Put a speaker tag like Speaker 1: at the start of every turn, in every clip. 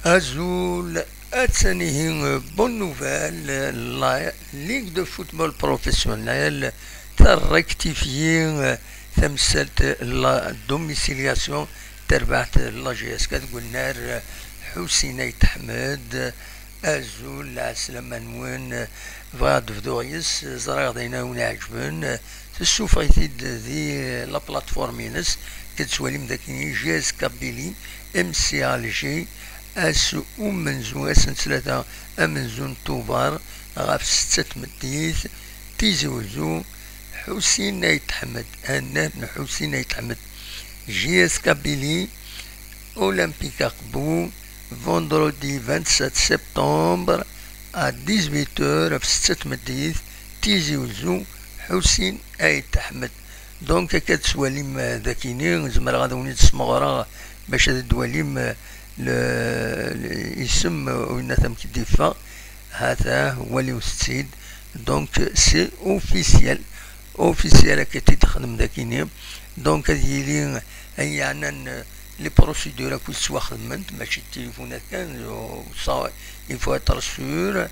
Speaker 1: Azul, une bonne nouvelle, la Ligue de football professionnel a rectifié la domiciliation تربعت لاجيسكا تقولنا حسيني تحمد Azul عسلامة نوين فغاد فدوغيس زرار دينا ونعجبن تسوفايتي دي لا بلاتفورمينس كتسوالي مداكيني جيز كابيلي ام سي الجي اس منزو اسن ثلاثة امنزون توبار غاف ستة مديث تيزوزو حسين يتحمد هنان حسين يتحمد جيس كابيلي اولمبيك اقبو vendredi 27 septembre à 18h في 6 مديث تيزي وزو حسين ايت احمد دونك كتسواليم ذاكيني زمر غادا ونيت سمغرا باش هاد الدواليم الاسم وين ثم كديفا هذا هو اللي وستيد دونك سي اوفيسيال كتي تخدم ذاكيني دونك هذه يعني لي بروسيدور كل سوا خدمت ماشي التليفونات كان يفو اتر سور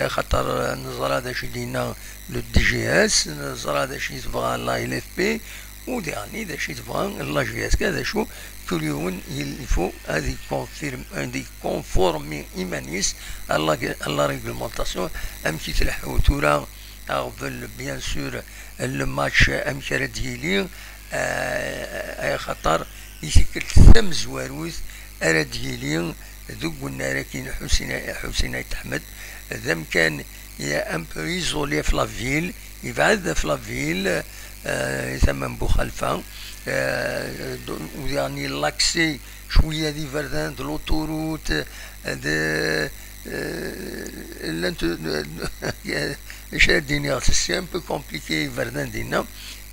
Speaker 1: خاطر نزرى هذا شي دينا لو دي جي اس نزرى هذا شي تبغى لا ال اف بي وديعني هذا شي تبغى لا جي اس كذا شو كل يوم يفو هذه كونفيرم هذه كونفورمي ايمانيس لا ريغلمونطاسيون ام كي تلحقوا تورا قبل بيان سور الماتش ام كرا ديالي اي خطر يشكل ثم زواروث أراد يلين ذوق قلنا لكن حسين يتحمد ذم كان يا ان بو ايزولي في لافيل يبعد في لافيل يسمى بوخلفة ويعني لاكسي شوية دي فردان دو لوتوروت د شاديني سي ان بو كومبليكي فردان دينا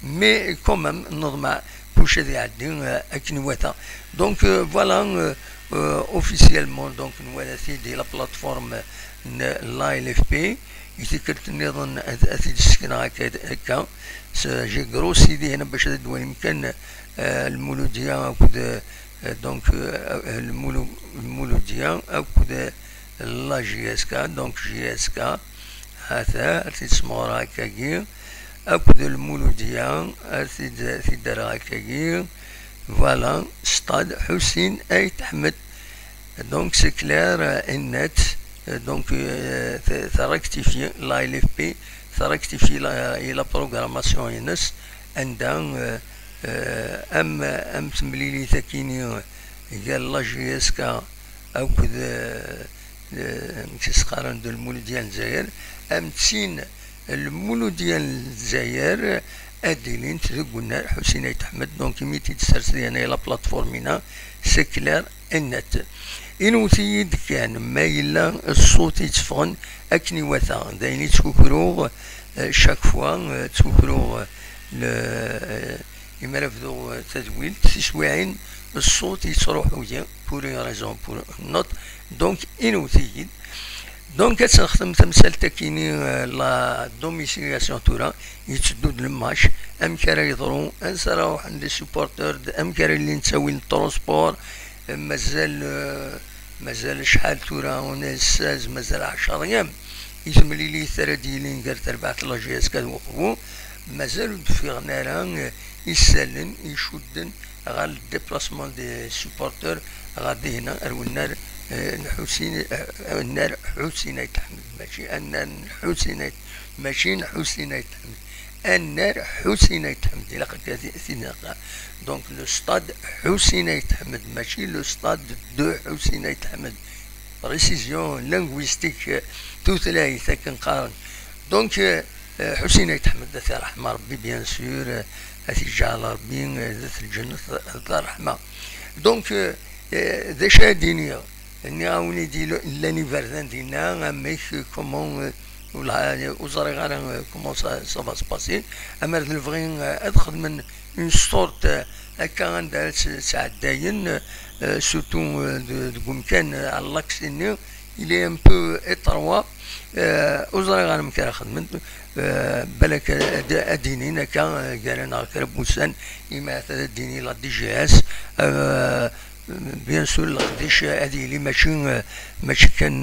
Speaker 1: مي كومام نضمع بوش هذه عدين اكنواتا دونك فوالا اوفيسيالمون دونك نوالاتي دي لا بلاتفورم لا ال اف بي يتكرت نظن اثي السكنة هكا جي غروسي دي هنا باش هذا يمكن المولوديا اكد دونك المولوديا اكد لا جي اس كا دونك جي اس كا هذا تسمورا هكا أكد المولودية في دراء كاكير فوالا ستاد حسين أيت أحمد دونك سي كلير النت دونك تركتيفي لا ال اف بي تركتيفي لا بروغراماسيون ينس عندها ام تمليلي تاكيني قال لا جي اس كا أكد تسقارن دو المولودية الجزائر ام تسين المولود ديال الجزائر اديلين تقولنا حسين يتحمد دونك ميتي تسرسل انا لا بلاتفورمينا سي كلير النت انو سيد كان ما الا الصوت يتفغن اكني وثا دايني تكوكرو شاك فوا تكوكرو لما رفضوا تدويل تسويعين الصوت يتروح ويا بوري ريزون بور نوت دونك انو سيد دونك كتخدم تمثال تاكيني لا دوميسيلياسيون تورا يتسدود الماتش ام كرا يضرو انسراو عند السوبورتور ام كرا اللي نساوي الترونسبور مازال شحال تورا وناس مازال 10 ايام يزملي لي ثرا ديالي قالت 4 لاجياس كنوقفو مازال في غنارا يسالن يشدن غا الديبلاسمون دي سوبورتور غادي هنا النار حسين النار حسين يتحمد ماشي النار حسين ماشي حسين يتحمد النار حسين يتحمد إلا قلت سيناقا دونك لو ستاد حسين يتحمد ماشي لو ستاد دو حسين يتحمد بريسيزيون لينغويستيك توثلاث كنقارن دونك حسين يتحمد ذات رحمة ربي بيان سور هاتي جعل ربي ذات الجنة ذات رحمة دونك ذا شادينيا نعاوني ديالو لاني فردان دينا ميك كومون ولا وزاري غير كومون سا فا سباسي اما نبغي ادخل من اون سورت هكا عندها ساعدين سورتو كان على لاكسيني الي ان بو اتروا وزاري غير مكان خدمت بالك ادينين هكا قالنا كرب موسان يما ديني لا دي جي اس بيان سور القديش هذه اللي ماشي كان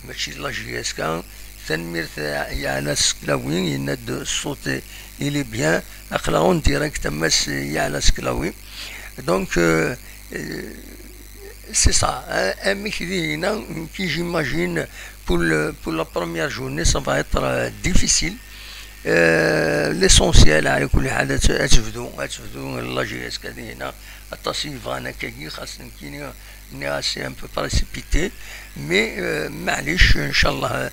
Speaker 1: ماشي لاجياس كان تنميرت يا ناس كلاوي يند الصوت اللي بيان اقلاون ديريكت ماس يا ناس كلاوي دونك c'est ça. Qui j'imagine pour la première journée, ça va être difficile. L'essentiel, على كل حال أتفدو الله جيس كذي هنا التصيف أنا كي خاص كيني ناسي un peu précipité mais معليش إن شاء الله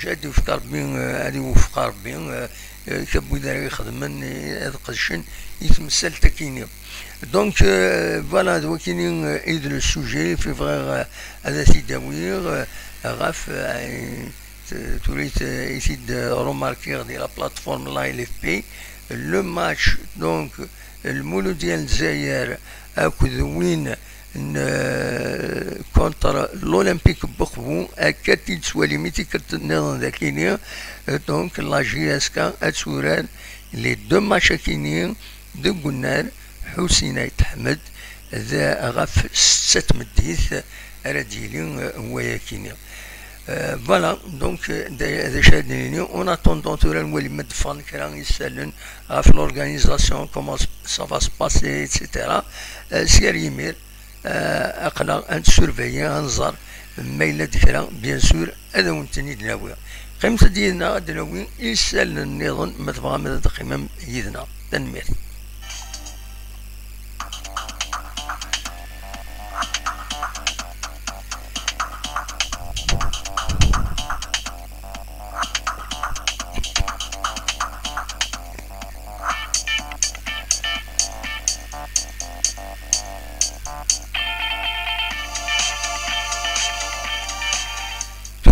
Speaker 1: جاد يوفق ربي هذه يوفق ربي كبو داري يخدمن قدشن يتمثل تكيني دونك فوالا دوكيني ايد لو سوجي في فغير هذا تداوير غاف تريد يسيد روماركير ديال لا بلاتفورم لا ال اف بي لو ماتش دونك المولود ديال الجزائر اكد وين كونتر الاولمبيك بوخبو اكاتي تسوالي ميتي كتنظن ذاكيني دونك لا جي اس كا اتسوران لي دو ماتش كيني دو قنار حسين يتحمد ذا غف 6 مديث رديلي هو ياكيني فوالا دونك هذا شادني اون اتوندون تورا نولي مدفن كرا يسالن في لورغانيزاسيون كومون سا فا سباسي اتسيتيرا سير يمير اقلا ان سورفيي انظر مايله ديكرا بيان سور هذا ونتني دناوي قيمة ديالنا دناوي يسال النظام ما تبغى ما تقيم يدنا تنمير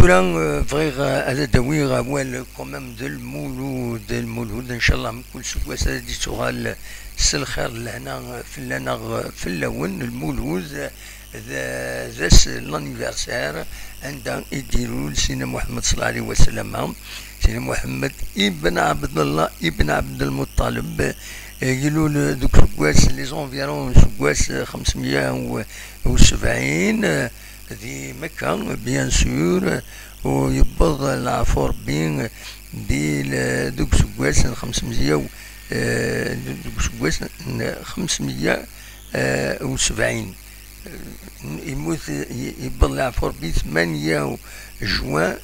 Speaker 1: فغير هذا دوير أول كمام المولود إن شاء الله من كل سكواس هذا تغال الخير لهنا في اللون المولود ذاس لانيفرسير عندها يديروا لسيدنا محمد صلى الله عليه وسلم سيدنا محمد ابن عبد الله ابن عبد المطلب يقولوا دوك سكواس لي زونفيرون سكواس 570 ذي مكة بيان سور ويبغ العفو ربي دي دوك سكواس 500 دوك سكواس 570 يموت يبغ العفو ربي 8 جوان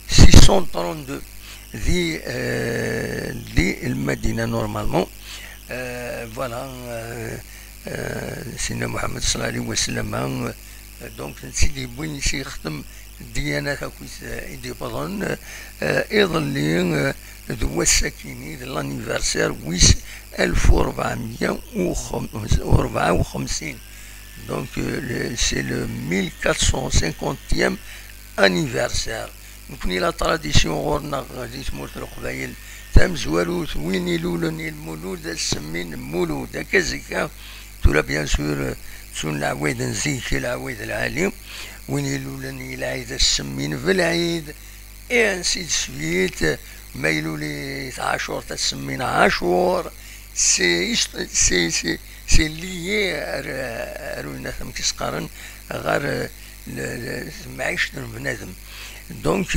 Speaker 1: 632 ذي المدينة نورمالمون فوالا سيدنا محمد صلى الله عليه وسلم دونك سيدي بوين يخدم الديانات هاكويس ايدي بضن ايضا لي دوا الساكيني لانيفرسير ويس 1454 دونك سي لو 1450 انيفرسير نكوني لا تراديسيون غورنا غادي تموت القبايل تام زواروت وين يلولن المولود السمين مولود هكا زكا تولا بيان سور سون العوايد نزيك العوايد العالي وين يلولن العيد السمين في العيد انسي سويت ما يلولي عاشور تسمين عاشور سي ليي روينا ثم كيسقارن غير معيشة بنادم دونك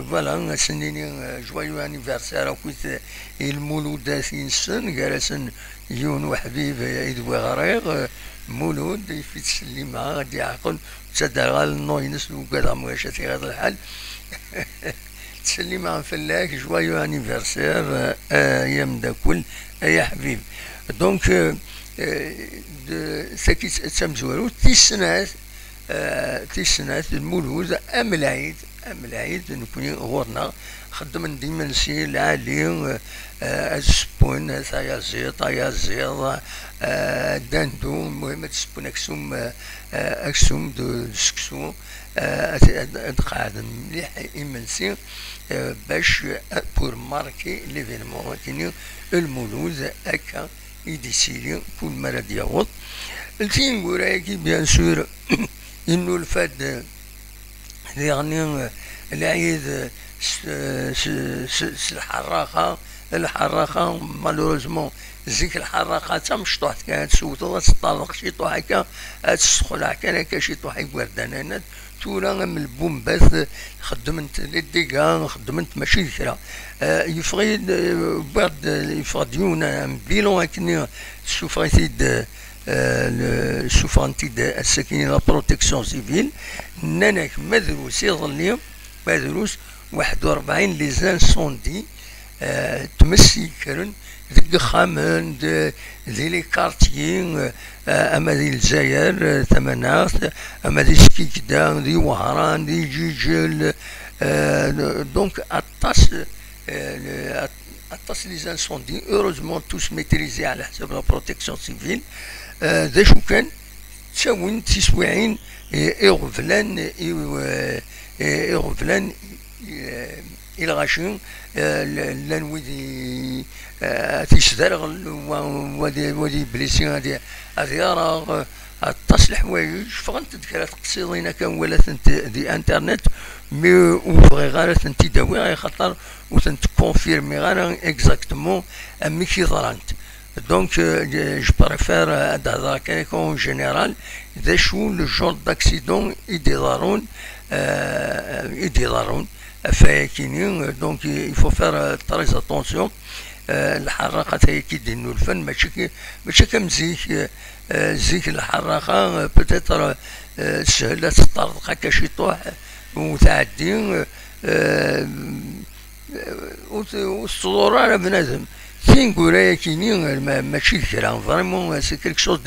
Speaker 1: فوالا سنيني جوايو انيفرسير كنت المولود سن جالسن يون وحبيب يدوي غريغ مولود في تسليمة غادي يعقل تسدر غال النوينس وكذا مواشاتي هذا الحال تسليمة فلاك جوايو انيفرسير ايام دا كل يا حبيب دونك ساكي تمزورو تيسنات المولود ام العيد نكوني غورنا خدم ديما نسي العالي السبون ثايا زيض داندو المهم تسبون اكسوم دو سكسو قاعد مليح امنسي باش بور ماركي ليفينمون كيني المولود هكا يديسيلي كل مرة دياغوط التين قرايكي بيان سور انو الفاد يعني العيد الحراقة مالوروزمون زيك الحراقات مشطوح كانت سوتو تطلق شي طوح هكا تسخلع كان هكا شي طوح يوردانات تورا من البومبات خدمت لي ديغا خدمت ماشي كرا يفغي بعد يفغديونا بيلون هكني سوفايتيد سوفانتيد الساكنين لا بروتيكسيون سيفيل ناناك مدروس يظلي مدروس 41 لي زانسوندي تمسي كرن ذيك خامن ذي لي كارتيين اما ذي الجزائر ثمانات اما ذي سكيكدا ذي وهران ذي جيجل دونك اطاس لي زانسوندي اوروزمون توس ميتريزي على حسب لا بروتيكسيون سيفيل ذا شو كان تساوين تسويعين إغفلان إغفلان إلغاشين لان ودي تيسدرغل ودي بليسين هادي راه الطاس الحوايج فغنت تذكر تقصيضين كان ولا دي انترنت مي وبغي غير تنتداوي غير خاطر وتنكونفيرمي غير اكزاكتومون امي كي ضرانت دونك جو بريفير هذا كان اون جينيرال ذا شو لو جور داكسيدون يديرون فاكينين دونك يفو فير تريز اتونسيون الحراقه هي كيديروا الفن ماشي كمزيك زيك الحراقه بوتيتر سهله تطرق هكا شي طوح وتعدي والصدور على بنادم سينغولا كاينين ماشي كرا فريمون سي كيلك شوز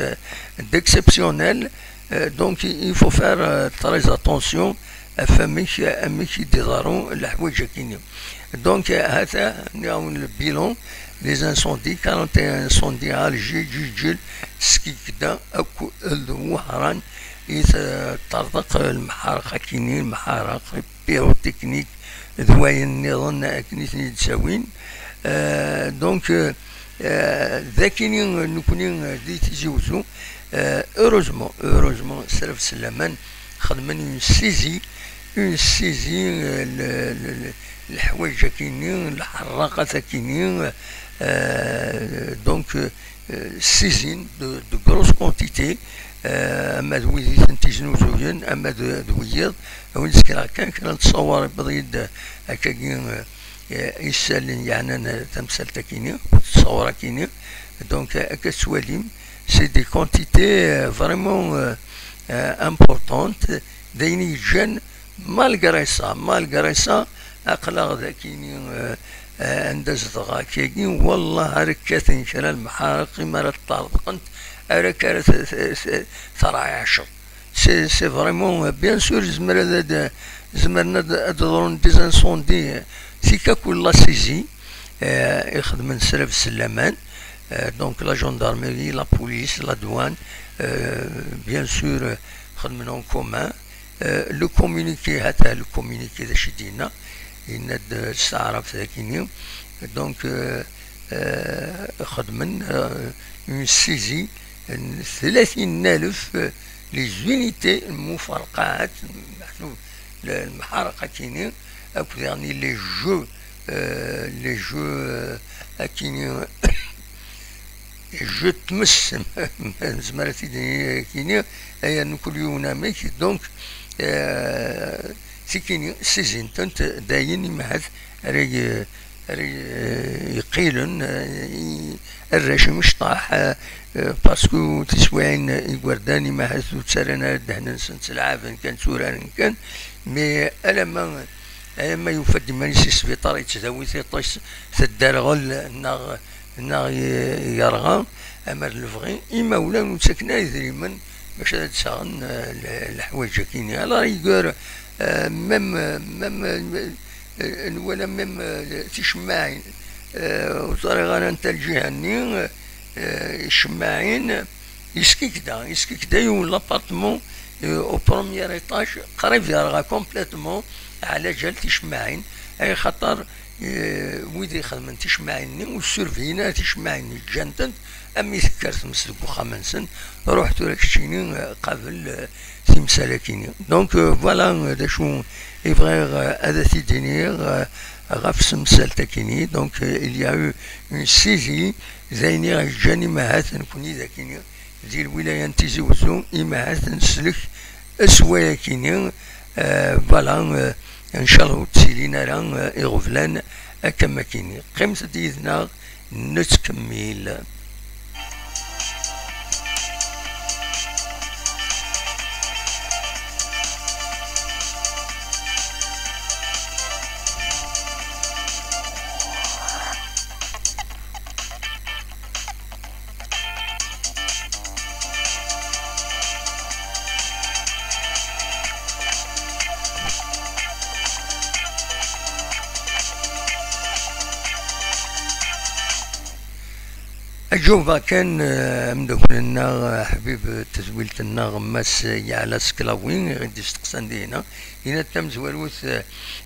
Speaker 1: ديكسيبسيونيل دونك يفو فير تريز اتونسيون فماش يديروا الحوايج كاينين دونك هذا نعاون البيلون لي زانسوندي 41 انسوندي على جيجل سكيكدا اكو الوهران يتطرق المحارقه كاينين محارق بيروتكنيك ذواين نظن اكنيتني تساوين دونك ذاكينين نكونين دي تيجوزو اوروزمون سلف سلامان خدمن اون سيزي الحوايج كاينين الحراقه كاينين دونك سيزين دو غروس كونتيتي اما دويدي تنتجنو زوجين اما دويض ونذكر كان نتصور بضيد هكاكين يسال يعني تمثال كاينين تصور كاينين دونك هكا سواليم سي دي كونتيتي فريمون امبورطونت دايني جان مالغري سا اقلاغ ذاكيني عند زدغا كاين والله ركاتين كرا المحارق ما طارقنت ركات ثراي عشر سي فريمون بيان سور زمرنا درون ديزانسوندي سيكا كل سيزي يخدم سلف السلامان دونك لا جوندارميري لا بوليس لا دوان بيان سور خدمنا اون كومان لو كومونيكي هذا لو كومونيكي ذا شدينا يند استعرف ذاكيني دونك خدمن اون سيزي 30,000 لي زونيتي المفرقعات المحارقه كاينين اكو يعني لي جو كاينين جو تمس زمرتي كاينين ايا نكل يوم ميك دونك سكين سيزين تنت داين مهد ري يقيلن الرشم مشطاح باسكو تسوين يقرداني مهد وتسرنا دهنا سنت العافن كان سوران كان مي ألما يفد مانيس سبيطار يتزاوي تيطيش تدارغل ناغ يرغى أمر الفغي إما ولا نسكنا يدريمن باش تساغن الحوايج كاينين الله يقول ميم ولا ميم تشماعين وطريقة انت الجهني الشماعين يسكيكدا يون لابارتمون او بروميير ايطاج قريب يرغى كومبليتمون على جال تشماعين اي خاطر ويدي يخدمن تشماعيني والسيرفينا تشماعيني جانتنت امي ذكرت مسلك وخمنسن رحت لك شيني قبل تمسالكيني دونك فوالا دا شو يبغي هذا تيديني غاف سمسال تاكيني دونك il y a eu une saisie زيني غيجاني ماهات نكوني ذاكيني ديال الولاية نتيزي وزو إماهات نسلك أسوايا كيني فوالا إن شاء الله تسيلينا راه إغفلان أكما كيني قيمة ديدنا نتكمل. أجوبة كان مدوكلنا حبيب تزويلتنا غماس يعلى سكلاوين غادي يستقسان دينا هنا تم زوالوث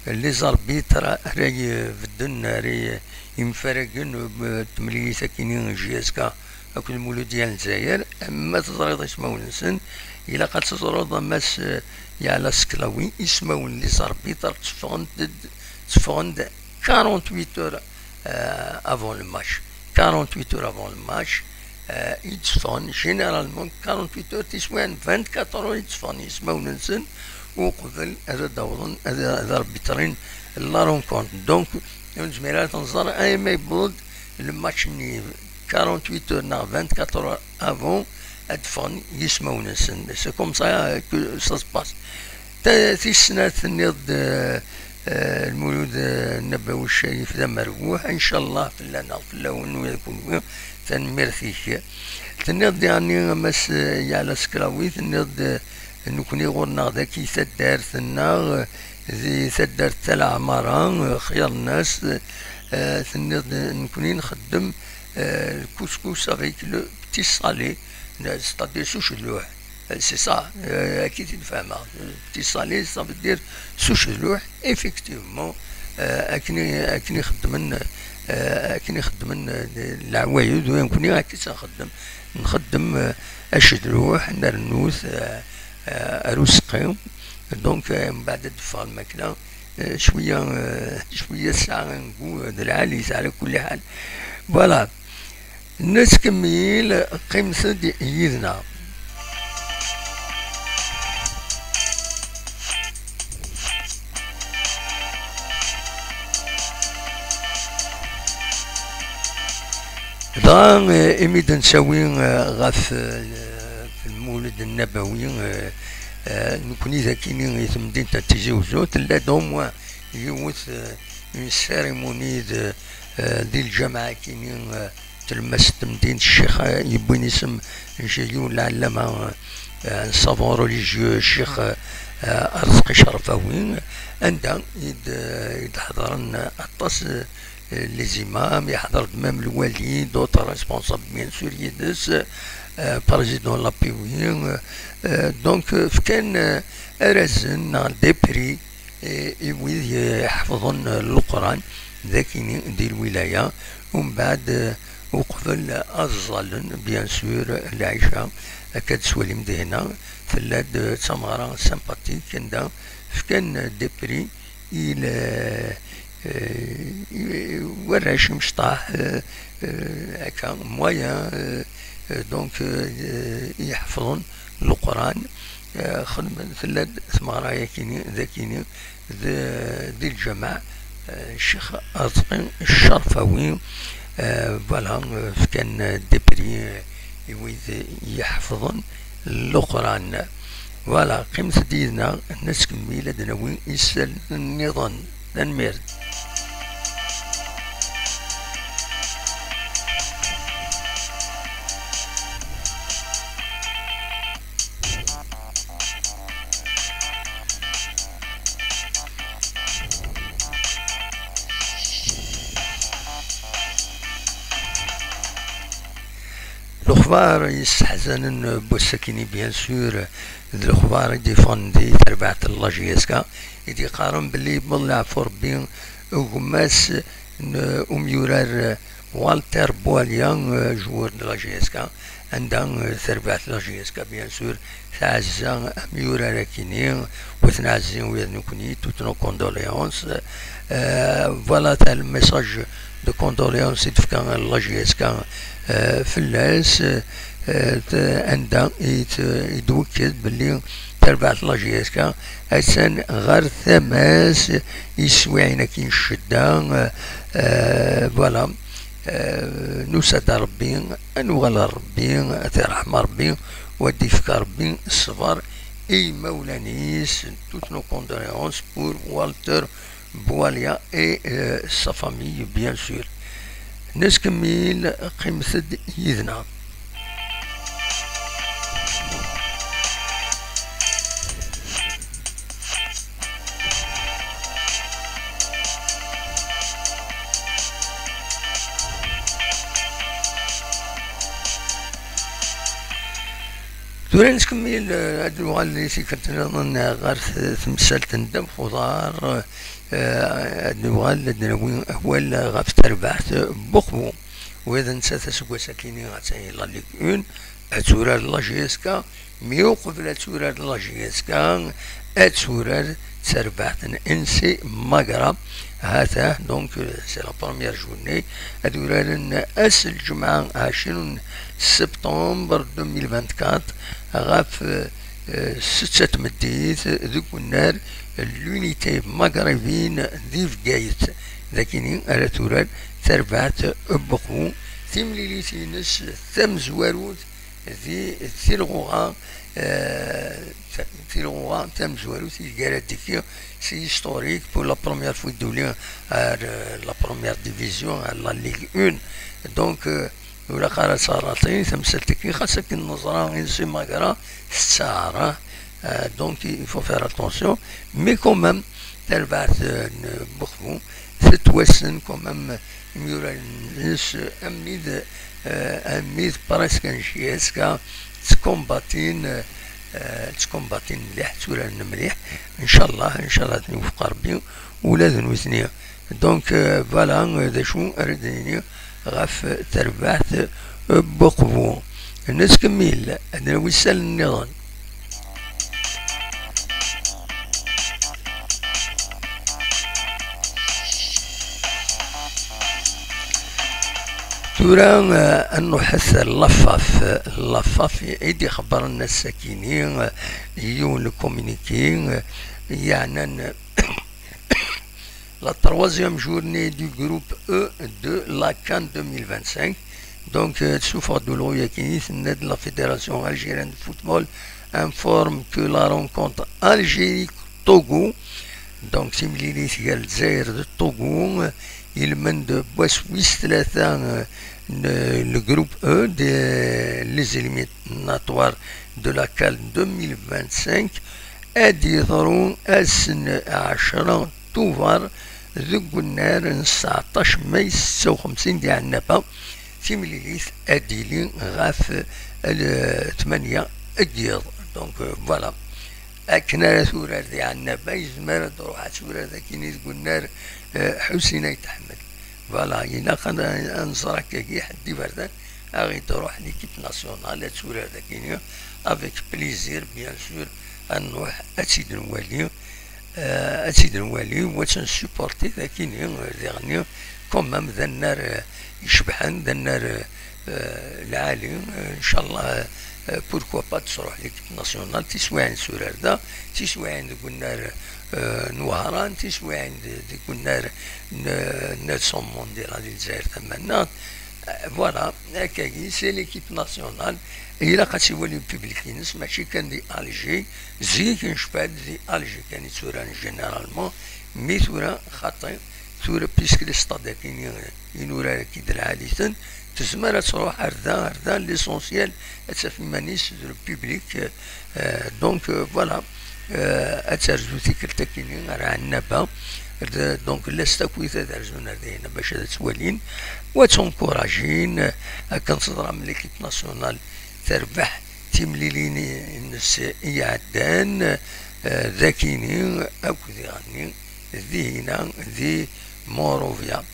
Speaker 1: لي زاربيتر راي بدن راي يمفرقن بتمليث كينين جياسكا أكو المولود ديال الجزائر أما تزريض اسمه نسن إلا قد تزريض ماس يعلى سكلاوين اسمه لي زاربيتر تفغند 48 heures avant le match. 48 heures avant le match, ils se font généralement 48 heures, ils se font 24 heures, ils se font, ils se font, وقبل هذا دورون هذا arbitrين لا رونكونت دونك نجميرات نظر اي ما يبود الماتش من 48 heures نا 24 heures avant ادفون يسمعوا نسن سي كوم سا كو سا سباس في السنة النض المولود النبوي الشريف ذا مربوح ان شاء الله في اللنا في اللون ويكون تنمير فيه تنض يعني مس يعلى سكراوي تنض نكوني غورنا ذاك يسدر ثنا زي سدر تاع عمارة خيار الناس تنض نكوني نخدم الكسكس افيك لو بتي صالي ستادير سوش اللوح سي سا اكيد تفهمها بتي صالي سا فدير سوش اللوح افيكتيفمون اكني خدمن اكني خدمن العوايد ونكوني اكيد نخدم اشد لوح نرنوث أروسقي دونك من بعد دفع الماكلة شوية ساعة نقول العاليس على كل حال فوالا نكمل قيمة ديالنا دان إميد نسوي غاف في المولد النبوي نكوني ذاكيني يتمدين تاتيجي وزوت لا دوم يوث اون سيريموني دي الجامعة كينين تلمس تمدين الشيخ يبين اسم نجيو العلامة سافون روليجيو الشيخ أرزقي شرفاوي عندها يتحضرن أطاس لي زيمام يحضر مام الوالي دوطر ريسبونسابل بيان سور يدس بريزيدون لابيوي دونك فكان أرزن دي بري ويد يحفظون القرآن ذاكيني ديال الولاية ومن بعد وقبل أظلن بيان سور العيشة أكاد سوالي مدينة فلاد تمارا سامباتيك كندا فكان دي بري إلى وراش مشطاح هكا مويا دونك يحفظون القرآن خدمة ثلاث ثمارة كيني ذاكيني ذي الجماع الشيخ أرزقي الشرفاوي فوالا كان دبري يحفظون القرآن فوالا قيمة ديالنا الناس كميلة دناوي يسال النظام تنمير الأخبار يستحزن بوسكيني بيان سور الأخبار ديفوندي تربعة الله جيسكا يدي قارن باللي بالله عفو ربي وقماس أميورار والتر بواليا جوار دو لا جي اس كا عندها تربعت لا جي اس كا بيان سور تعزى ميورا راكيني وتنعزي ويا نكوني توت نو كوندوليونس فوالا تاع الميساج دو كوندوليونس تفكا لا جي اس كا فلاس عندها يتوكد باللي تربعت لا جي اس كا أسان غير ثماس يسوينا كي نشدا فوالا نسد ربي نوغل ربي ترحم ربي ودي فيك ربي الصبر اي مولانيس توت نو كوندوليونس بور والتر بواليا اي سا فامي بيان سور نسكمل قيمة يدنا تورا نكمل هاد اللغة اللي كنتنا غير تمثال تندم خضار هاد اللغة اللي نوي هو غاف تربعت بوخبو وإذا نسات سكوا ساكيني غاتاي لا ليغ اون اتورار لا جي اس كا ميو قبل اتورار لا جي اس كا اتورار تربعت انسي ماغرا هذا دونك سي لا بروميير جورني ادورار اس الجمعة 20 سبتمبر 2024 غاف ستة مديت ذوك النار لونيتي مغربين ديف جايت لكن على تورال تربعت بقو تمليليتي نس ثم زواروت ذي الغوغا تيلغوغا تم زواروت الجارة ديكيو سي هيستوريك بور لا بروميير فوا الدولية لا بروميير ديفيزيون لا ليغ اون دونك ولا قرا صارتين تمثلتك خاصك النظرة انسي ماغرا الساعة دونك يفو فير اتونسيون مي كومام تربعت بخبو تتوسن كومام ميورا نس اميد براسك نشياسكا تكومباتين مليح تورا مليح ان شاء الله نوفق ربي ولا ذنوثنيا دونك فوالا دا شو اردني غاف تربعت بقبو الناس كميل عندنا وسال النظام تورا انه حث اللفاف يدي خبر الناس الساكنين يون كومينيكي يعني la troisième journée du groupe E de la CAN 2025. Donc, Soufa Doulo Yakini, de la Fédération algérienne de football, informe que la rencontre Algérie-Togo, donc Simlili Zaire de Togo, il mène de Bois-Suisse le groupe E des éliminatoires de la CAN 2025. أديثرون أسن 10 توفر ذو النار 19 ماي 56 ديال النبا تيمليليث أديلين غاف 8 أديض دونك فوالا أكنا ثورة ديال النبا يزمر تروح ثورة ذاكيني ذو النار حسينة يتحمل فوالا إلا قد أنصرك كي حدي بردان أغي تروح ليكيب ناسيونال ثورة ذاكيني افيك بليزير بيان سور نروح أسيد الوالي وتنسيبورتي ذاكيني ذاغني كومام ذا النار يشبحن ذا النار العالي ان شاء الله بوركوا با تروح ليكيب ناسيونال تسوي عند سوراردا تسوي عند ذوك النار نوهران تسوي عند ذوك النار ناتسون مونديال هذه الجزائر ثمانات فوالا هكاكي سي ليكيب ناسيونال إلا قد سيولي بوبليكينس ماشي كان دي ألجي زي كنشباد دي ألجي كان توران جينيرالمون مي تورا خاطر تورا بيسك لي ستاد كاين ينورا كي درعاليتن تزمر تروح هردا ليسونسيال تسافي مانيس دو بوبليك دونك فوالا اترجو تيكلتا كاينين راه النبا دونك لاستاكويتا درجونا دينا باش توالين وتنكوراجين كنصدر من ليكيب ناسيونال تربح تيمليليني الناس يعدان ذاكيني اكو ذي غني ذي هنا ذي موروفيا.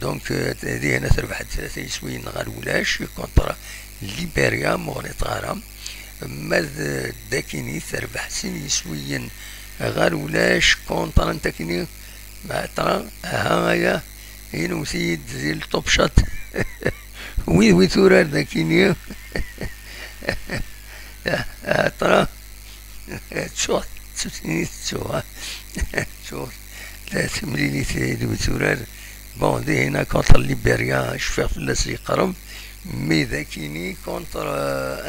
Speaker 1: دونك هذه هنا تربحت 3 يسويين غير ولاش كونترا ليبيريا مغريطارا. ماذ داكيني تربح 2 يسويين غير ولاش كونترا نتاكيني مع ترى هايا هنا سيد زي الطوب شات وي ثورار داكيني ترى تشوف تشوف لا تمليلي ثيد ثورار. بون دي هنا كونتر ليبيريا شفاف فلاس يقرب مي ذاكيني كونتر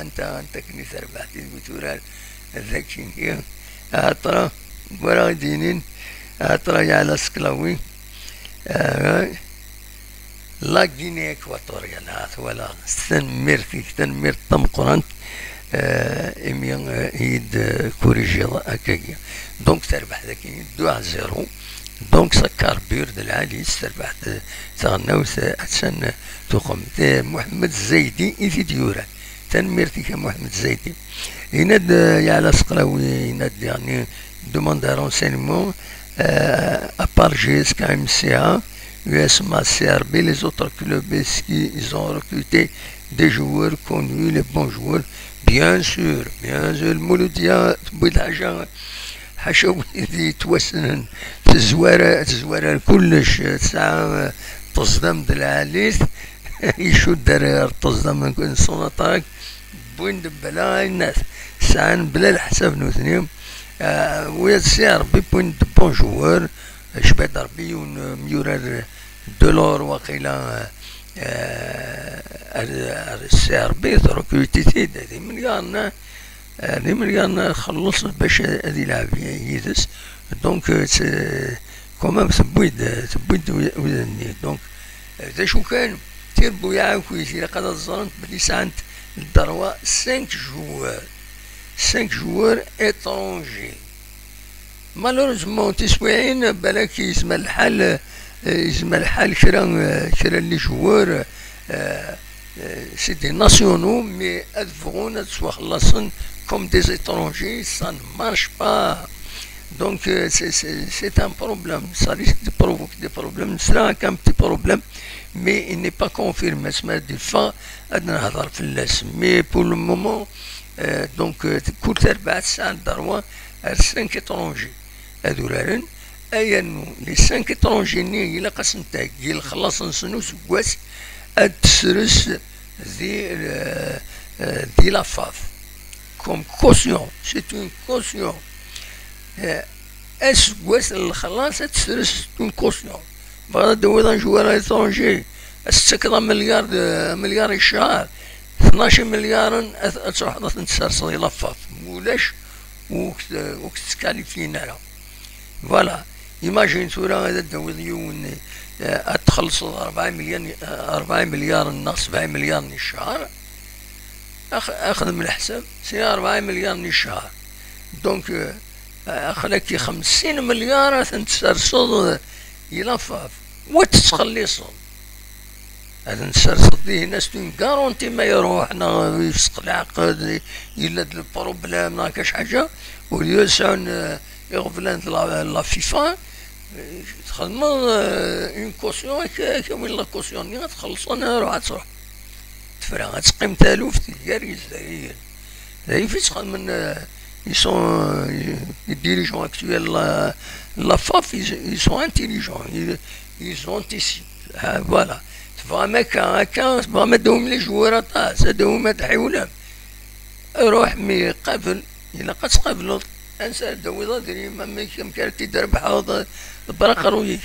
Speaker 1: انت كني تربح ثيد ثورار ذاكيني ترى ورا دينين ترى على سكلاوي لا غينيا اكواتوريال ولا تنمير طمقرانت اميان هيد كوريجي هكاكيا. دونك تربح ذاك 2-0. دونك سكر بيرد العالي تربح تغناوس حسن تقوم محمد الزايدي إذا ديورا تنميرتي محمد الزايدي يناد على سقراوي يناد يعني demande un renseignement à part GSK MCA, USMA, CRB, les autres clubs, est-ce qu'ils ont recruté des joueurs connus, les bons joueurs? Bien sûr, المولودية تبغي حاجة حاشا وليدي توسن تزوار كلش تسعة تصدم دلاليس يشو دار تصدم من صنطاك بوين دبلا الناس سعان بلا الحساب نوثنيهم ويا السعر بي بوين دو بون جوار شباد ربي ميورار دولار وقيلا السعر بي ركوتي تيد هذه من قالنا خلص باش هذه لعب يدس. دونك كومام تبويد وذني. دونك ذا شو كان تيربو يعاوكو إلا قد الظلمت بلي سانت الدروة 5 joueurs étrangers. Malheureusement تسويعين بالك يسمى الحال كرا لي جوار سي دي ناسيونو مي ادفغون تسوا خلصن comme des étrangers, ça ne marche pas. Donc c'est un problème, ça risque de provoquer des problèmes. Ce sera qu'un petit problème, mais il n'est pas confirmé. Mais pour le moment, donc كل 4 ساعات ضروا 5 étrangers هذولارن أي أنه les 5 étrangers ني إلا قسمتها كي خلاص نسنو سكواس أتسرس دي لا فاف comme caution, c'est une caution. أسكواس الخلاص أتسرس une caution. بغا دوي جوار étranger السكرة مليار الشهر 12 مليار تروح تنتسرس دي لافاف مولاش وقت تكاليفينا لها. فوالا ايماجين ثورة هذا الدوليون تخلص 4 مليار الناس 7 مليار الشهر اخذ من الحساب سي 4 مليار الشهر. دونك اخلك 50 مليار تنتسرصد يلفاف وتتخلصد هذا نتسرصد ديه ناس تون كارونتي ما يروحنا يفسق العقد يلد البروبلام ناكاش حاجه وليسعون يغفلان لا فيفا تخدم اون كوسيون كامل لا كوسيون تخلصنا روح تروح تفرغ تقيم تالوف ديال الجزائر هاي فين تخدم من les dirigeants actuels la FAF ils sont intelligents ils anticipent voilà تفهم هكا تفهم دوم لي جوار طاس دوم تحيولهم روح مي قبل إلا قد قبلوا انسى دوي دري ما كارتي درب حاضر برقروي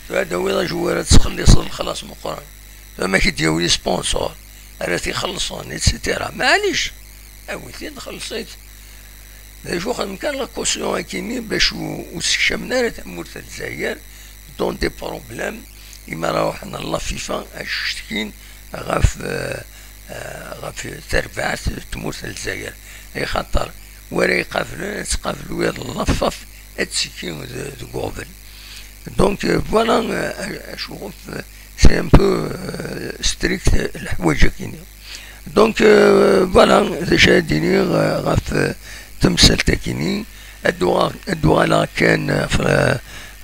Speaker 1: دوي جوار تخلص خلاص مقرن فما كي دياولي سبونسور راه يخلصون ايتترا معليش اويتي خلصيت شو خدم كان لا كوسيون كيني باش وسكشمنا تمور الجزائر دون دي بروبليم كيما راه حنا لا فيفا اشتكين غاف تربعات تمور الجزائر اي خاطر ورا تقابلوا ويا اللفاف اتسكين دغوبل. دونك فوالا شوف سي ان بو ستريكت الحوايج كاينين. دونك فوالا ديجا ديني غاف تمثل تاكيني الدواء كان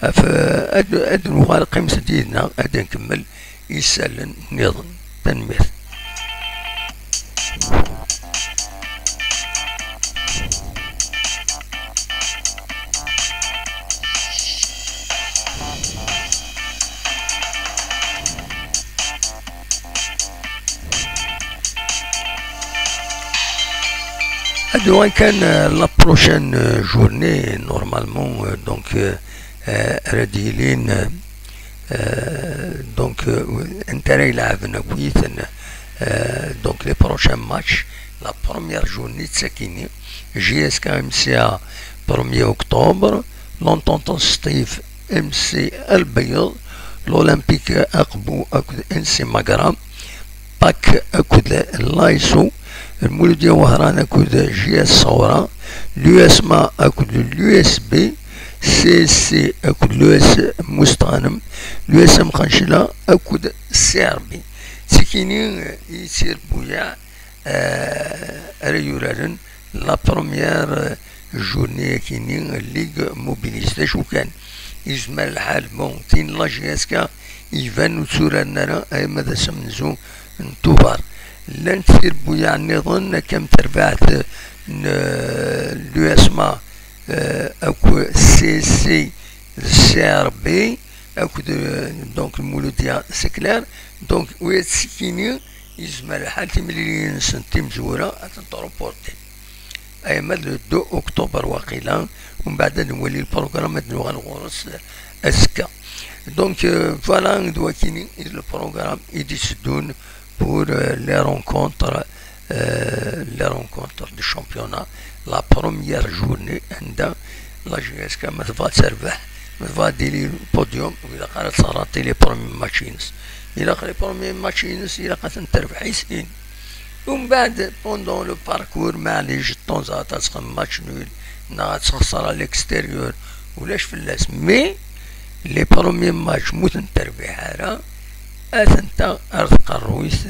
Speaker 1: فأد نوغال قيمة ديالنا أد نكمل يسالن نظن تنمير. هادو كان لا بروشين جورني نورمالمون دونك راديلين دونك انترا يلعبنا كويتن دونك لي بروشين ماتش لا بروميير جورني تساكيني جي اس كا ام سي ا 1 اكتوبر لونطونطون ستيف ام سي البيض الاولمبيك اقبو اكد ان سي ماغرام باك اكد لايسو المولودية وهران اكد جي اس صورة اليو اس ما اكد اليو اس بي سي سي اكد اليو اس مستغنم اليو اس ام خنشلة اكد سي ار بي سكيني يصير بويا ريورارن لا بروميير جورني كيني ليغ موبيليست شو كان يجمع الحال بون تين لا جي اس كا يفان وتسورا نرى اي ماذا سمنزو نتوبار لن تصير بويا نظن كم تربعت اليو اس ما اكو سي سي سي ار بي اكو دونك المولودية سكلار دونك ويا تسكيني يجمع الحال تمليين سنتيم زورا اتنطروبورتي اي مد 2 اكتوبر وقيلا ومن بعد نولي البروغرام دنو غنغورس اسكا دونك فوالا دوا كيني البروغرام يديسدون pour les rencontres du championnat. La première journée, la GSK va servir, va dire le podium, il a sorti les premiers machines. Il a les premiers machines, il a intervenu ici. Pendant le parcours, معليش de temps à autre un match nul, نخسر à l'extérieur ولاش في اللاس. Mais les premiers matchs متنتربح أثنتا أرض قرويث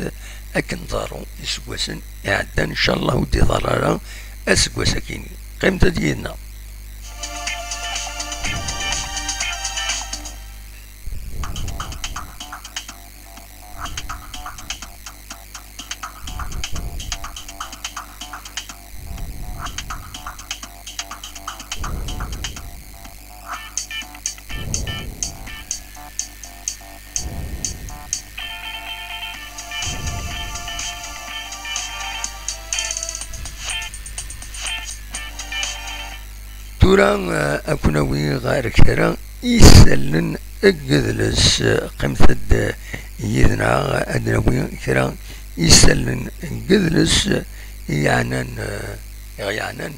Speaker 1: أكن ضارو يسقوسن يعدان إن شاء الله ودي ضرارا أسقوس كيني قيمة ديالنا. تورا أكونوي غير كثيرا يسلن أجدلس قيمة يدنا أدنوي كثيرا يسلن أجدلس يعنن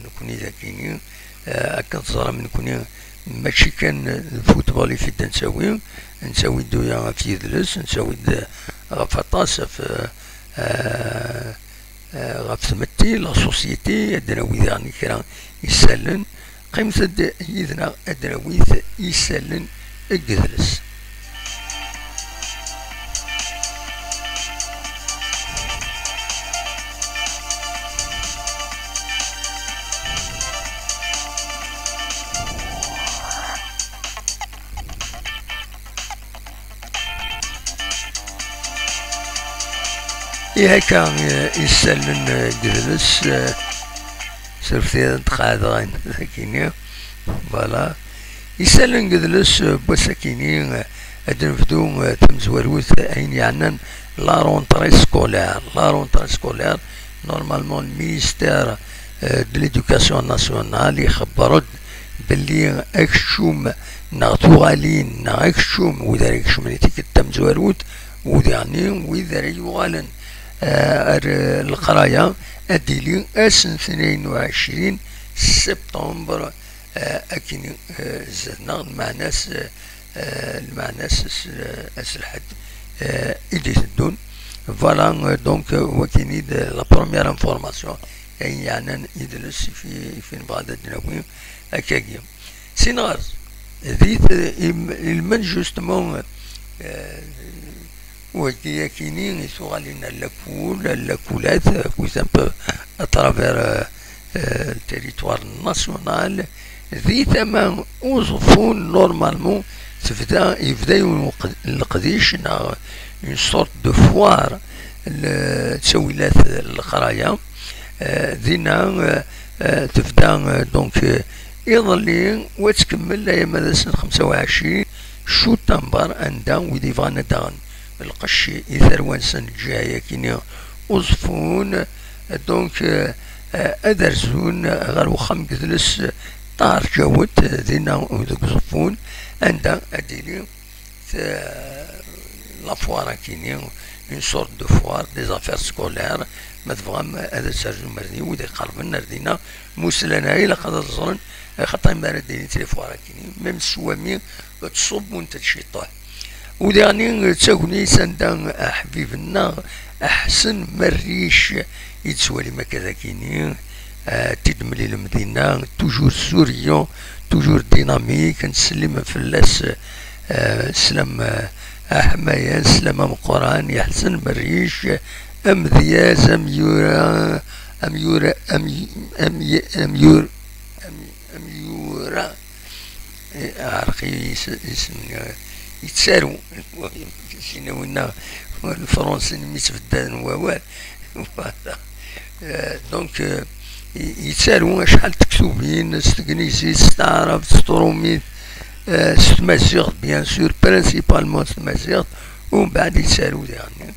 Speaker 1: نكوني ذاكيني أكن صار من نكوني ماشي كان الفوتبول في نسوي دويا في يدلس نسوي غفطاس في غفثمتي لا سوسيتي أدنوي يعني كثيرا يسلن قيمة يدنا أدنويث يسالن الجذلس. هكا يسالن الجذلس سرفتي تقاعد ساكيني فوالا يسالن جذلس بوساكيني ادنفدو تمزوروث اين يعني لا رونتري سكولير نورمالمون المينيستير دو ليدوكاسيون ناسيونال يخبرد باللي اكشوم نغتوغالين اكشوم وذا اكشوم نتيك التمزوروث وذاني وذا يغالن القرايه أديلي أسن 22 سبتمبر أكيني زدنا مع ناس أسلحد إديت الدون فوالا دونك وكيني لا بروميير انفورماسيون يعني يدرس في بعض الدناوين أكاكيا سينار ذيت المن جوستمون وكي كيني يسوغالين اللاكولات كويس ان بو اترافير تيريتوار ناسيونال ذي ثمان وظفون نورمالمون يبدا القديش اون سورت دو فوار تسويلات القرايه دينا تبدا دونك يظلي وتكمل لا ماذا سنة 25 شتنبر عندها ويدي فانا دان القشي يثروان سنة جاية كينيا وظفون دونك أدرزون غير وخم جلس طار جاوت دينا ودوك زفون عندها أديلي لافوارا كينيا اون سورت دو فوار دي زافير سكولير ما تفهم هذا سيرجو مردي ودي قربنا ردينا موسلنا إلا قدر الظن خاطر ما رديني تليفوارا كينيا ميم سوامي تصب وانت تشيطوه وداني تاكوني سندان حبيبنا أحسن مريش يتسوالي ما كذا كيني تدملي المدينة توجور سوريون توجور ديناميك نسلم فلاس سلام حماية سلام مقران يحسن مريش أم ذياز أم يورا أم يورا أم يورا عرقي اسم يتسارو سيناوينا الفرنسي ميتفدان ووال دونك يتسالو شحال تكتوبين ستكنيسي ستعرف ستروميت ستمازيغ بيان سور برينسيبالمون ستمازيغ ومن بعد يتسالو يعني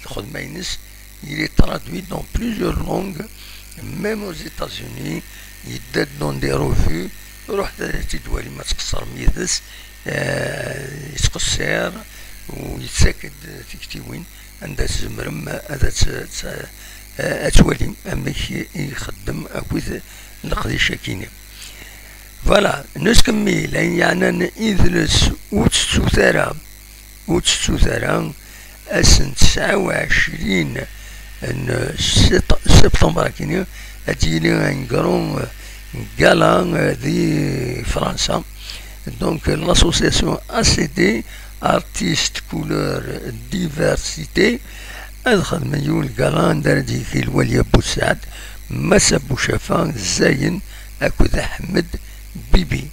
Speaker 1: الخدمة ينس il est traduit dans plusieurs langues même aux États-Unis يداد dans des revues روح تدوالي ما تقصر ميدس يتقصر ويتساكد تكتيوين عندها تزمرم هذا أتولي أمك يخدم أكوذ القضية كينيا فوالا نسكمل يعني إذلس وتستوثرا أسن 29 سبتمبر كينيا أتيلي نقرون قالا دي فرنسا دونك l'association ACD artiste couleur diversité أدخل مليون قالان دردي في الولي بوسعد مسا بوشافان زاين أكود أحمد بيبي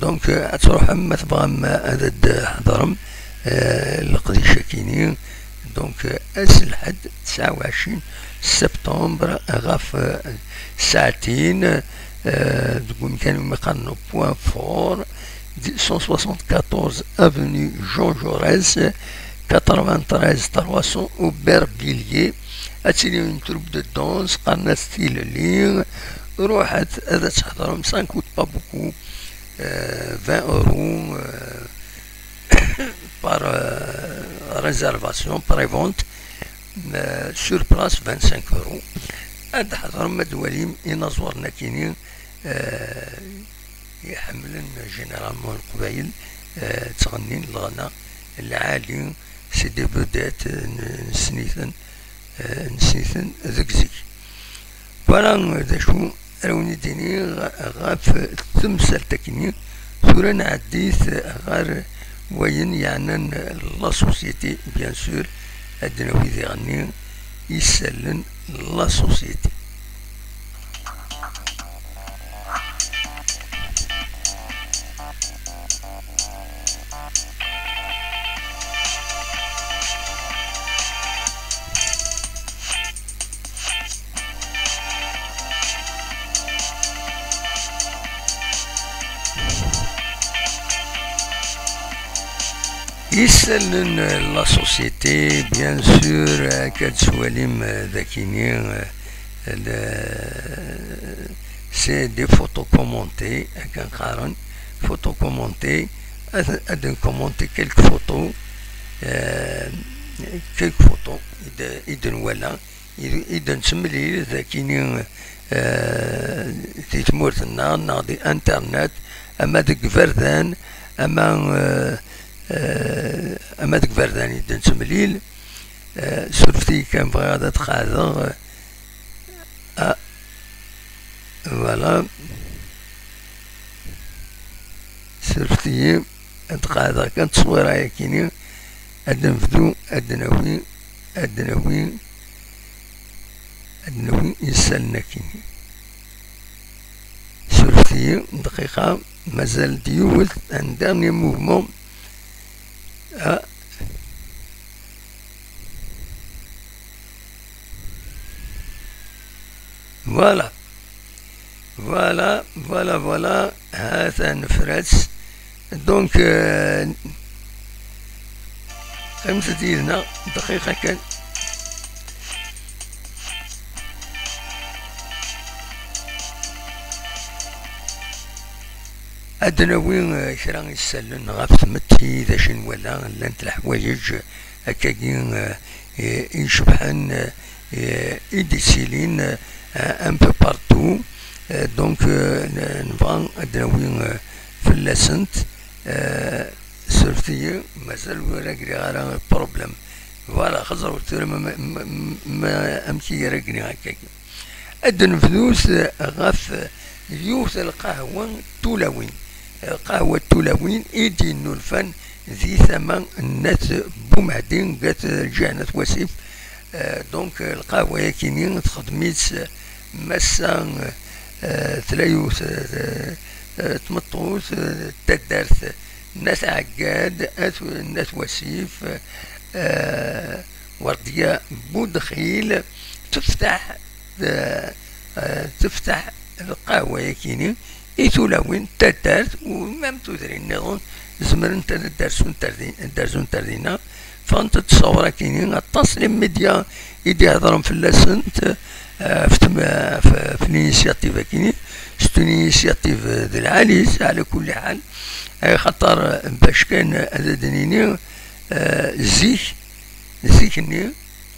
Speaker 1: دونك أتروح أما تبغى ما أدد حضرم القضية كيني دونك أسل حد 29 سبتمبر غاف ساعتين تقول كانوا مقارنوا بوان فور 174 avenue Jean Jaurès 93 300 Aubervilliers أتيلي une troupe de danse قرنا ستيل لين روحت هذا تحضرهم 5 coûte pas beaucoup 20 euros par réservation prévente sur place 25 euros هاد حضرهم مدواليم ينظورنا كينين يحملن جينيرالمون القبايل تغنين الغناء العالي سي دي بدات نسنيثن ذكزك فوالا دا شو راوني ديني غاف التمثال تكني ثورا نعديث غار وين يعني لا سوسيتي بيان سور عندنا ويدي يغني يسلن لا سوسيتي يسلن لا سوسيتي بيان سور كتسواليم ذاكيني سي دي فوتو كومونتي كنقارن فوتو كومونتي ادن كومونتي كيلك فوتو إذن ولا إذن تملي ذاكيني تيتمورتنا ناضي انترنت اما ديك فردان اما ديك فردان إذن تمليل سرفتي كان بغا غادا تقاضى فوالا سرفتي تقاضى كانت تصويرة ياكيني أدن فدو أدناوي أنه يسالنا كيني سورتي دقيقة مازال ديوث ان داني موفمون. فوالا فوالا فوالا فوالا هذا نفرس دونك خمسة ديالنا دقيقة كان عندنا وين كرا يسالن غاف تمتي ذا شن ولا لانت الحوايج هكاكين يشبحن يديسيلين ان بو بارتو. دونك نبغى عندنا وين فلاسنت سورتي مازال ولا كري غير بروبليم. فوالا خزروا ما امشي راكني هكاك عندنا فلوس غاف يوث القهوة التولوين. قهوة التولوين يدينو الفن ذي ثمن الناس بومهدين قات جانت وسيف. دونك القهوة يكينين تخدميت مسا ثلايوث تمطوث تدارث ناس عقاد ناس وسيف وردية بودخيل تفتح القهوة يكيني إيتولوين تدارت ومام تدري النظام زمر انت درسون تردينا فانت تصور كيني التصليم ميديا يدي هضرهم في اللاسنت في الانيسياتيف كيني ستو انيسياتيف ذي العاليس على كل حال. خاطر باش كان هذا دنيني زيكني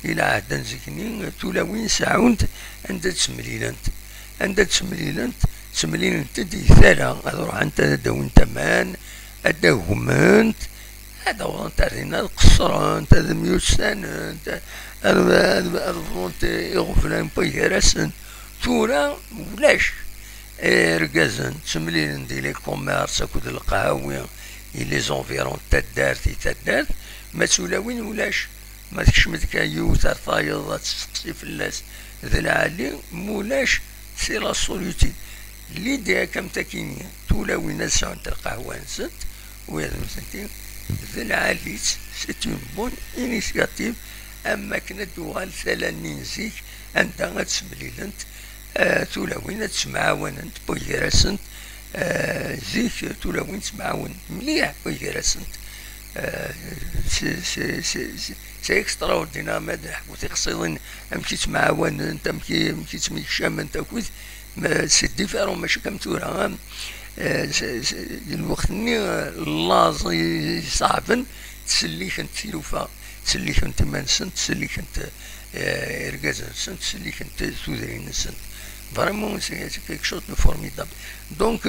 Speaker 1: إلى عهدا زيكني تولوين ساعونت عند تسمليلنت دي ثلا اروح انت داون تمان اداهمنت هذا هو تاعنا القصران تاع ميوسان الفونت يغفلان بيرسن تورا ولاش ركازن تسملين دي لي كوميرس اكود القهاوي لي زونفيرون تدارت ما تسولاوين ولاش ما تكشمت كايوت طايض تسقسي فلاس ذا العالي مولاش سي لا سوليتي ليديا كم تكيني تولاوين نسان القهوة نسد ويا مسنتين ذا العاليت سيت اون بون انيسياتيف. اما كنا دوال ثلانين زيك عندها تسمليلنت تولاوين تسمعاوننت بويراسنت زيك تولاوين تسمعاون مليح بويراسنت سي اكسترا اوردينار مدح وتقصدين امشي تسمعاوننت امشي تسميكشام انت كويت سي ديفيرون ماشي كم تورا الوقت ني لاز صعبا تسليك انت تلوفا تسليك انت مانسن تسليك انت ركازنسن تسليك انت ثودرينسن فريمون سي كيك شوط دو فورميدابل. دونك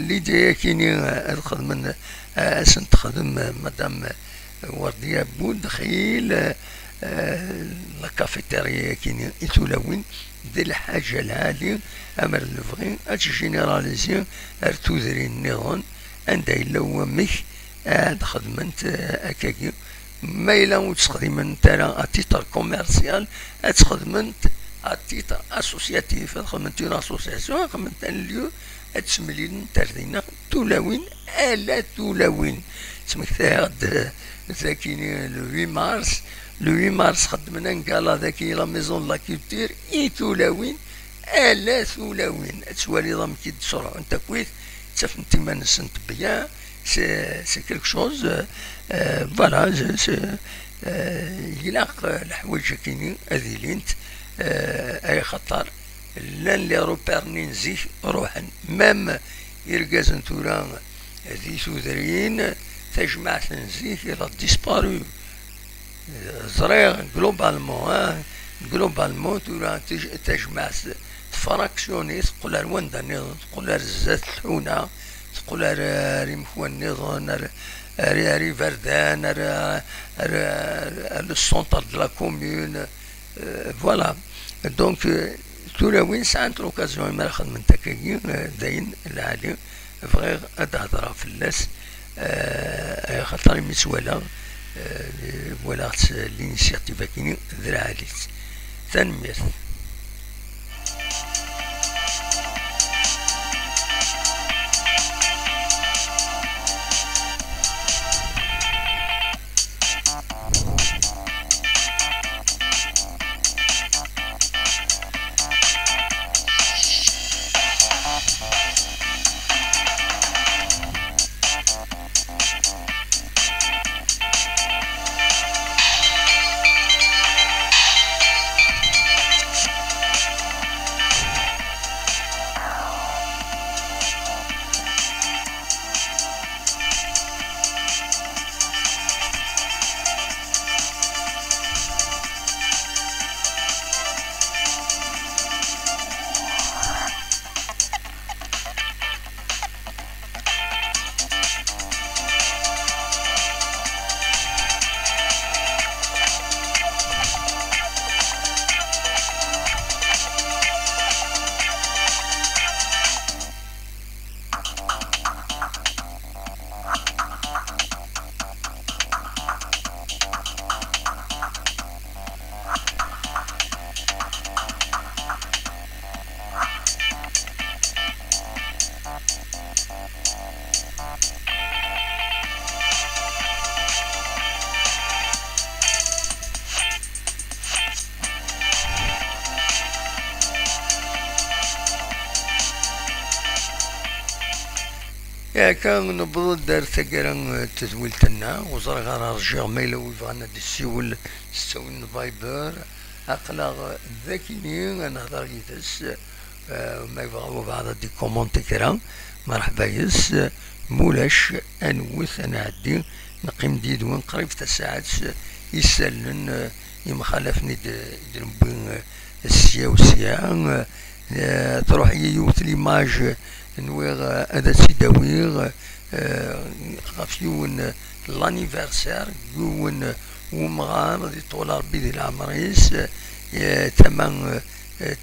Speaker 1: ليديا كيني الخدمة اسن تخدم مدام وردية بود خيل لا كافيتيريا كيني يتولوين دي الحاجة العالية أمر الفغين أتش جينيراليزيون أرتوذري النظام عندها إلا هو مش خدمت أكاكي ما إلا وتخدمن ترى أتيتر كوميرسيال أتخدمنت أتيتر أسوسياتيف خدمت اون أسوسياسيون خدمت اليو أتسملين تردينا تولاوين ألا تولاوين سمكتها ذاكيني لو 8 مارس لو 8 مارس خدمنا نقالا ذاكي لا ميزون لا كولتور إي تولاوين ألا تولاوين تسوالي ضم كي تسرع أنت كويت تفنتي ما نسنت بيان سي كيلك شوز فوالا يلاق الحوايج كيني أذيلينت أي خطر لان لي روبيرنين زيك روحن مام يرقازن تورا ذي سوذرين تجمع زيك إلى ديسبارو زريغ جلوبالمون تورا تجمع تفراكسيوني تقول الوندا نظن تقول الزات الحونة تقول ريمخوان نظن ري فردان السونتر دو لا كومون فوالا. دونك تولاوين ساعات لوكازيون ما خدمت تكاكي داين العالي فغير هضره في اللاس خاطر مسوالا فوالا لينيسياتيف كيني ذرا عليت تنمير. يا كان نبض دار تقرا تزولتنا وزرغ رجع ما يلوي فانا دي السيول سون فايبر اقلا ذاكيني انا هضر يدس ما يبغاو بعض دي كومونتي كرا مرحبا يس مولاش انوث انا عدي نقيم ديدون قريب تساعات يسالن يمخالفني دربين السيا والسيا تروح يوث ليماج نويغ هذا سيداويغ غاف يون لانيفرسير يون ومغار دي طول ربي دي العمريس تمن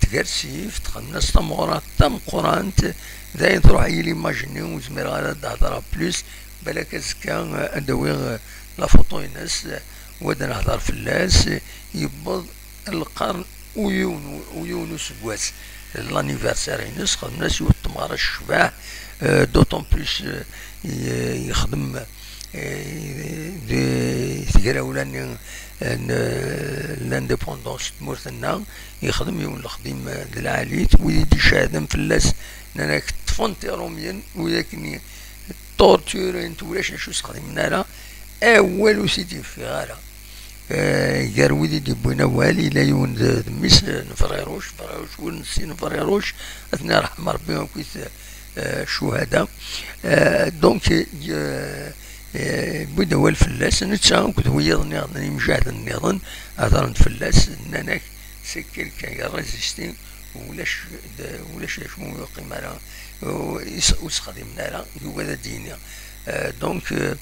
Speaker 1: تقرسيف تخنس تمغرات تم قرانت داين تروح ليماجيني وزمير غادا تهضر بلوس بالك كان ادويغ لا فوتو ينس ودا نهضر في اللاس يبض القرن ويون سكواس لانيفرسير ينس خدمنا سي التمغار الشباه دوطون بلوس يخدم دي تقراولاني لانديبوندونس تمورتنا يخدم يوم الخديم العاليت ويدي شاهدم في اللاس انا كتفونتي روميا ولكن طورتور انت ولاش شو تخدمنا لا اول سيدي في غارة قارويدي دي بوينا والي لا يون دميس نفريروش ونسي نفريروش اثناء رحم ربي وكيت شهداء دونك بدا هو الفلاس نتساهم كنت هو يظن مجاهد النظام هذا الفلاس انك سكر كان ريزيستين ولاش شنو يقيم على وسخدمنا لا هو هذا دينيا دونك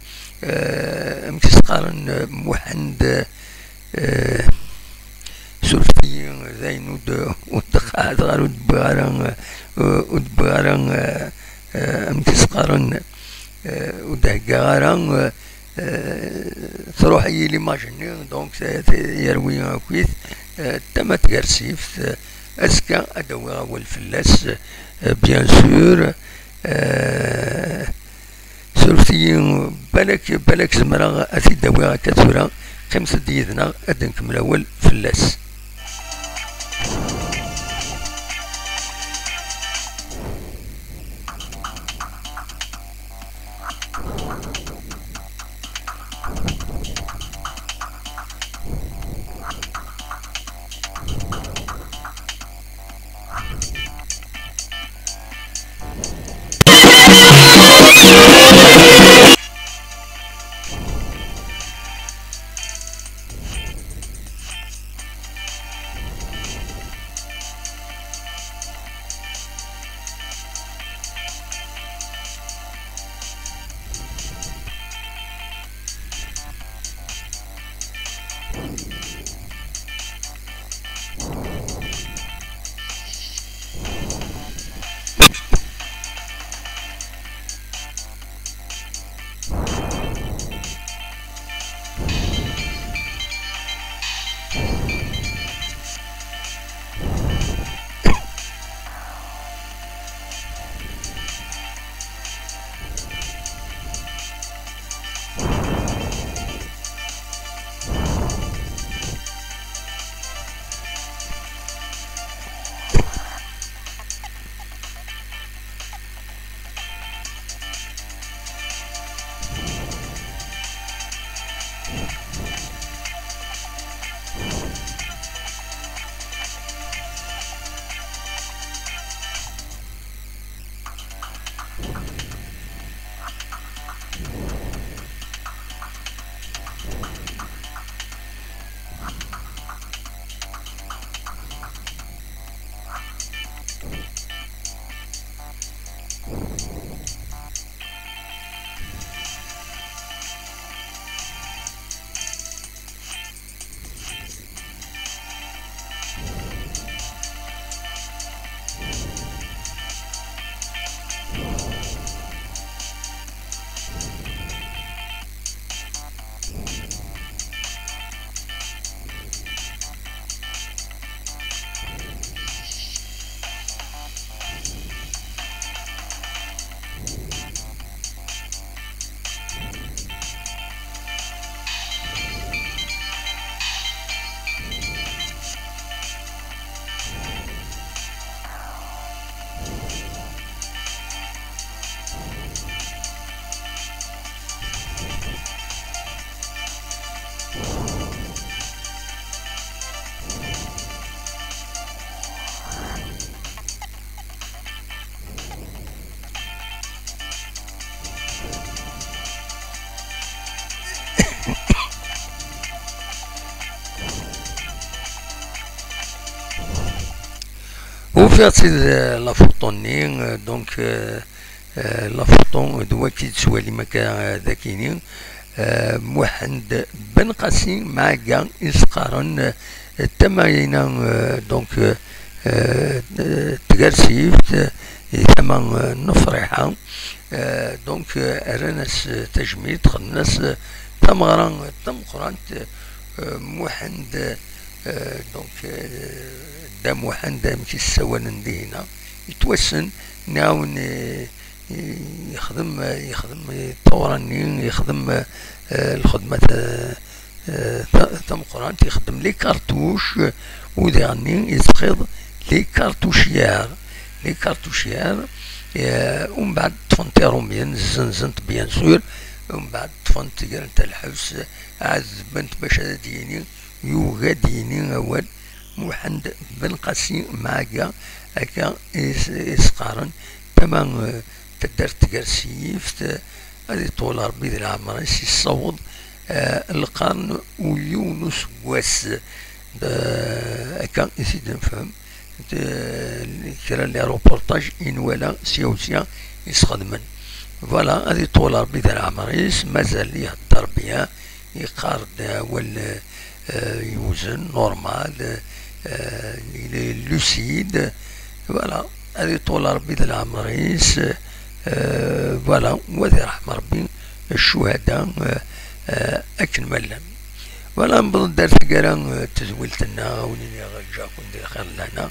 Speaker 1: امتسقارن موحند سلفي زين ودقات غير ودبارن امتسقارن ودهقارن تروح هي ليماجيني دونك يروي كويس تم تقرسيف اسكا ادوي اول فلاس بيان سور سلفي بالك زمرا اثي داوي كثورا خمسة ديدنا ادنكم الاول فلاس وفي لافوطوني دونك لافوطون دوا كي تسوالي مكا ذاكيني موحد بن قاسم مع كاع يسقارن التماينا دونك تقرسيف ثمن نفرحة دونك راناس تجميل خناس تمغران تمقران موحد دونك دا موحد ماشي السوان دينا يتوسن نعاون يخدم طوراني يخدم الخدمة تم قران يخدم لي كارتوش وداني يسخض لي كارتوشيار ومن بعد تفنتيرهم بيان زنزنت بيان سور ومن بعد تفنت قالت الحبس عذبنت باش ديني يوغا ديني اول محمد بن قاسم معاكا هكا يسقارن تمام تدرت تقرسيف هذه طول ربي ذي العمر يصوض القرن ويونس واس هكا نسيت نفهم كرا لي روبورتاج إن ولا سيوسيا يسخدمن فوالا هذه طول ربي ذي العمر مازال يهدر بها يقارد ولا يوزن نورمال لوسيد فوالا هذه طول ربي ذي العمر فوالا وذي رحم ربي الشهداء أكن ملم ولا نبض دارت كرا تزويلتنا ونيني غجاكم دي خير لنا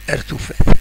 Speaker 1: ارتفات